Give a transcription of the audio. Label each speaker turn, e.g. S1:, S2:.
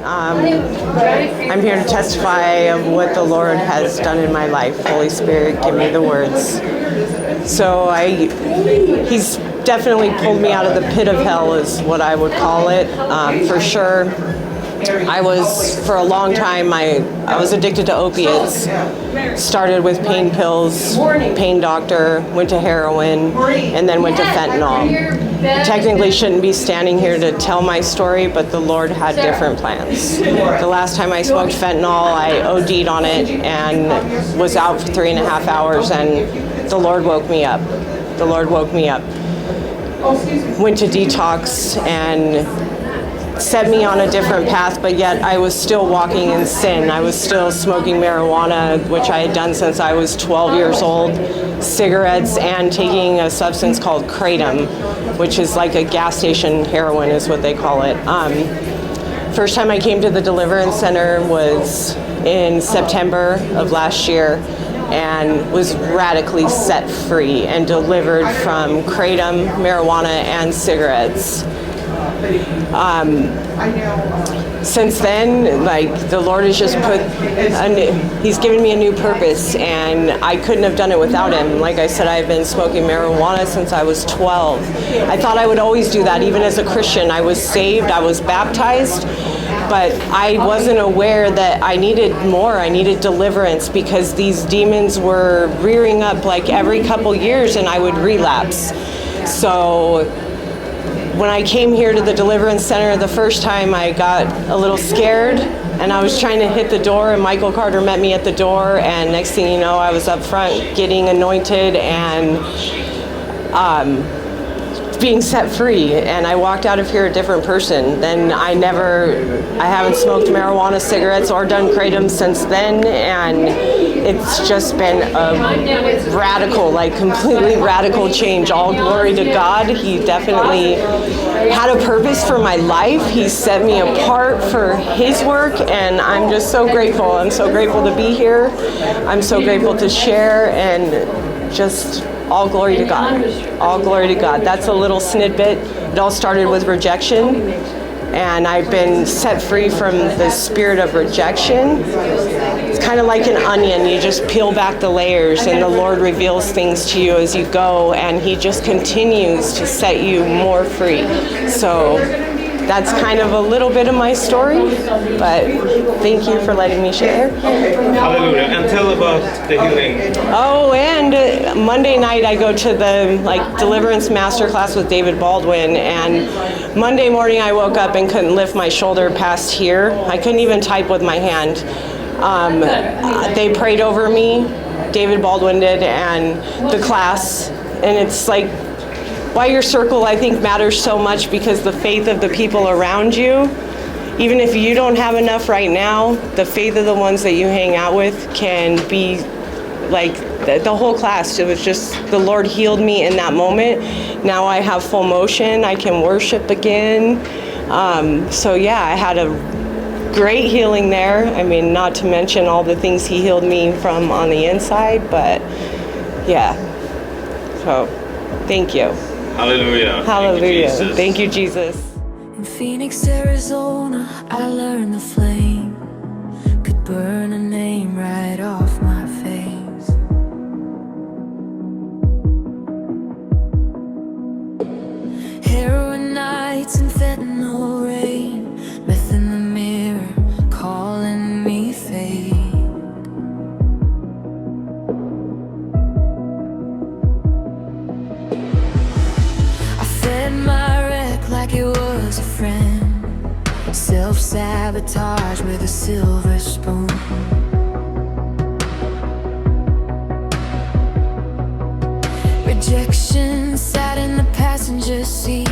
S1: I'm here to testify of what the Lord has done in my life. Holy Spirit, give me the words. So He's definitely pulled me out of the pit of hell is what I would call it, for sure. I was, for a long time, I was addicted to opiates. Started with pain pills, pain doctor, went to heroin, and then went to fentanyl. Technically shouldn't be standing here to tell my story, but the Lord had different plans. The last time I smoked fentanyl, I OD'd on it and was out for 3.5 hours, and the Lord woke me up. The Lord woke me up. Went to detox and set me on a different path, but yet I was still walking in sin. I was still smoking marijuana, which I had done since I was 12 years old, cigarettes, and taking a substance called Kratom, which is like a gas station heroin is what they call it. First time I came to the Deliverance Center was in September of last year, and was radically set free and delivered from Kratom, marijuana, and cigarettes. Since then, like, the Lord has just He's given me a new purpose, and I couldn't have done it without Him. Like I said, I've been smoking marijuana since I was 12. I thought I would always do that, even as a Christian. I was saved, I was baptized, but I wasn't aware that I needed more. I needed deliverance, because these demons were rearing up like every couple years, and I would relapse. So when I came here to the Deliverance Center the first time, I got a little scared, and I was trying to hit the door, and Michael Carter met me at the door, and next thing you know, I was up front getting anointed and being set free, and I walked out of here a different person. Then I haven't smoked marijuana, cigarettes, or done Kratom since then, and it's just been a radical, like completely radical change. All glory to God. He definitely had a purpose for my life. He set me apart for His work, and I'm just so grateful. I'm so grateful to be here. I'm so grateful to share, and just all glory to God. All glory to God. That's a little snippet. It all started with rejection, and I've been set free from the spirit of rejection. It's kind of like an onion. You just peel back the layers, and the Lord reveals things to you as you go, and He just continues to set you more free. So that's kind of a little bit of my story, but thank you for letting me share.
S2: Hallelujah. And tell about the healing.
S1: Oh, and Monday night I go to the Deliverance Masterclass with David Baldwin, and Monday morning I woke up and couldn't lift my shoulder past here. I couldn't even type with my hand. They prayed over me, David Baldwin did, and the class, and it's like, why your circle, I think, matters so much, because the faith of the people around you, even if you don't have enough right now, the faith of the ones that you hang out with can be like the whole class. It was just, the Lord healed me in that moment. Now I have full motion. I can worship again. So yeah, I had a great healing there. I mean, not to mention all the things He healed me from on the inside, but yeah. So thank you.
S2: Hallelujah.
S1: Hallelujah. Thank you, Jesus.
S3: In Phoenix, Arizona, I learned the flame could burn a name right off my face. Heroin nights and fentanyl rain, meth in the mirror, calling me fate. My wreck like it was a friend, self-sabotage with a silver spoon. Rejection sat in the passenger seat,